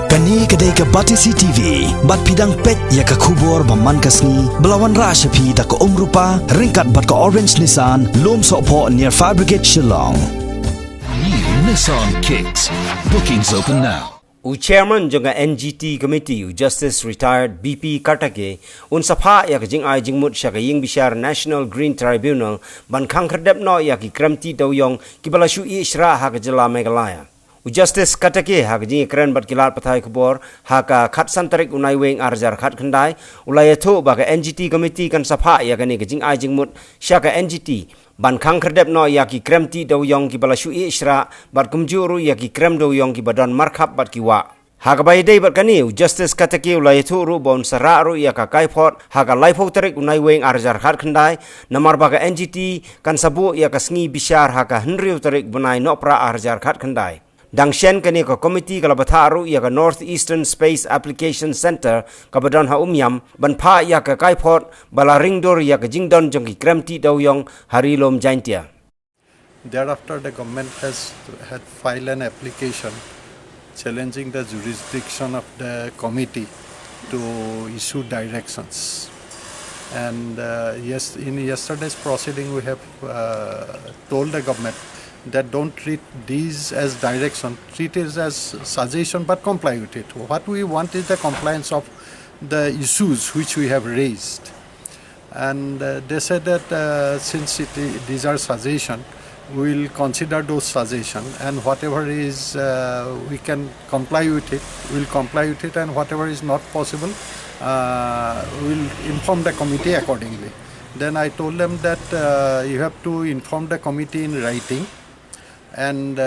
Kani kadai ka Batisi TV, bat pidang pet ya ka kubor baman kasni, belawan rasha pi da ka rupa, ringkat bat ka orange Nissan, lom sopo near Fire Brigade Shillong. New Nissan Kicks. Bookings open now. Chairman jonga NGT committee Justice retired BP Kartake un sapha yak jing ai jingmut shaka ying bishar National Green Tribunal ban Khang khardep no yak Krem Dewïong ki balashu I Shrah ha jila Meghalaya. Justice Kartake ha jing Krem bat kilar pathai kubor ha ka khat santarik unai weng arjar khat khandai ulaya tho ba ka NGT committee kan sapha yak ni jing ai jingmut shaka NGT ban Khang khardep no yaki Krem Dewïong ki balashu I Shrah bat kumjuru yaki Krem Dewïong ki badon markhap bat ki wa hagabai dei bat kani Justice Kartake ulai thu ru bon sara ru yaka kaipot haga laifo tarik unai weng arjar khat khandai namar baga NGT kan sabu yaka sngi bishar haga henriu tarik bunai nopra arjar khat khandai Dangshen kani ko committee kala batharu yaka North Eastern Space Application Center kabadon ha umyam ban pha yaka kaipot bala ringdor yaka jingdon jongki Krem Dewïong harilom jaintia. Thereafter, the government had filed an application challenging the jurisdiction of the committee to issue directions. And yes, in yesterday's proceeding, we have told the government that don't treat these as direction, treat it as suggestion, but comply with it. What we want is the compliance of the issues which we have raised. And they said that since these are suggestions, we will consider those suggestions, and whatever is we can comply with it, we will comply with it, and whatever is not possible, we will inform the committee accordingly. Then I told them that you have to inform the committee in writing, and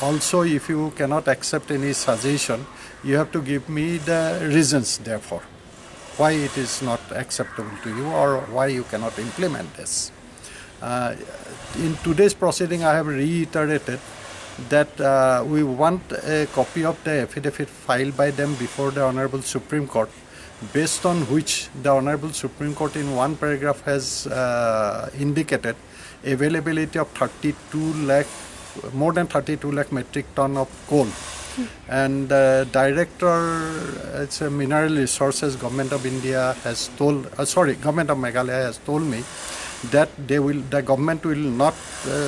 also if you cannot accept any suggestion, you have to give me the reasons therefore why it is not acceptable to you or why you cannot implement this. In today's proceeding, I have reiterated that we want a copy of the affidavit filed by them before the Honorable Supreme Court, based on which the Honorable Supreme Court in one paragraph has indicated availability of more than 32 lakh metric ton of coal. And the director, it's a Mineral Resources, Government of India has told, Government of Meghalaya has told me that the government will not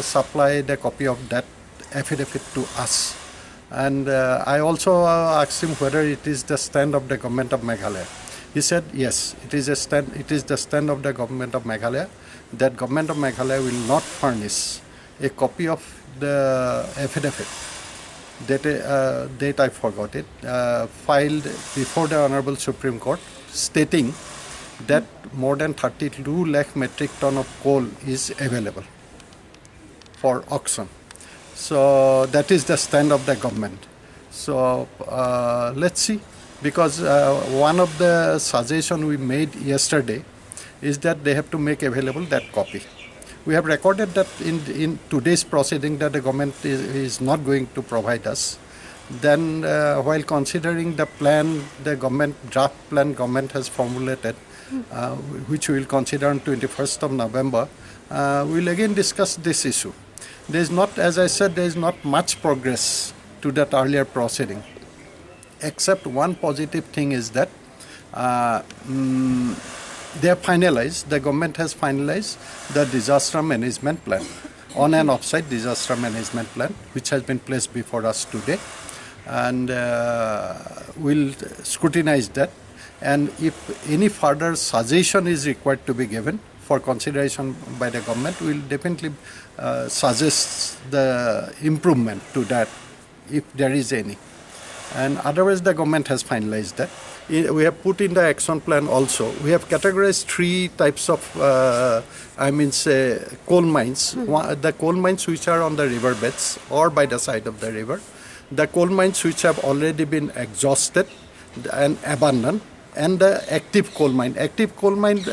supply the copy of that affidavit to us. And I also asked him whether it is the stand of the Government of Meghalaya. He said yes, it is the stand of the Government of Meghalaya that Government of Meghalaya will not furnish a copy of the affidavit date I forgot it, filed before the Honorable Supreme Court, stating that more than 32 lakh metric ton of coal is available for auction. So that is the stand of the government. So let's see, because one of the suggestions we made yesterday is that they have to make available that copy. We have recorded that in today's proceeding that the government is not going to provide us. Then while considering the plan, the draft plan government has formulated, which we will consider on 21st of November, we will again discuss this issue. There is not, as I said, there is not much progress to that earlier proceeding, except one positive thing is that they have finalized, the government has finalized the disaster management plan, on and offsite disaster management plan, which has been placed before us today. And we'll scrutinize that. And if any further suggestion is required to be given for consideration by the government, we'll definitely suggest the improvement to that, if there is any. And otherwise, the government has finalized that. We have put in the action plan also. We have categorized three types of, coal mines. The coal mines which are on the river beds or by the side of the river. The coal mines which have already been exhausted and abandoned. And the active coal mine. Active coal mine,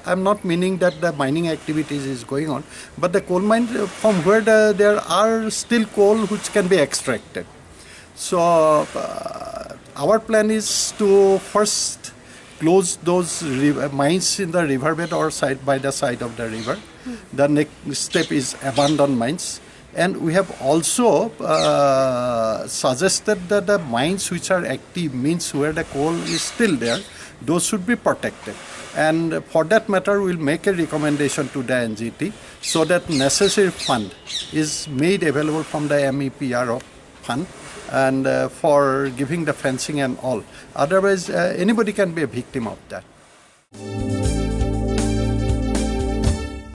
I'm not meaning that the mining activities is going on, but the coal mine from where there are still coal which can be extracted. So our plan is to first close those mines in the riverbed or by the side of the river. The next step is abandoned mines. And we have also suggested that the mines which are active, means where the coal is still there, those should be protected. And for that matter, we'll make a recommendation to the NGT so that necessary fund is made available from the MEPR fund and for giving the fencing and all. Otherwise, anybody can be a victim of that.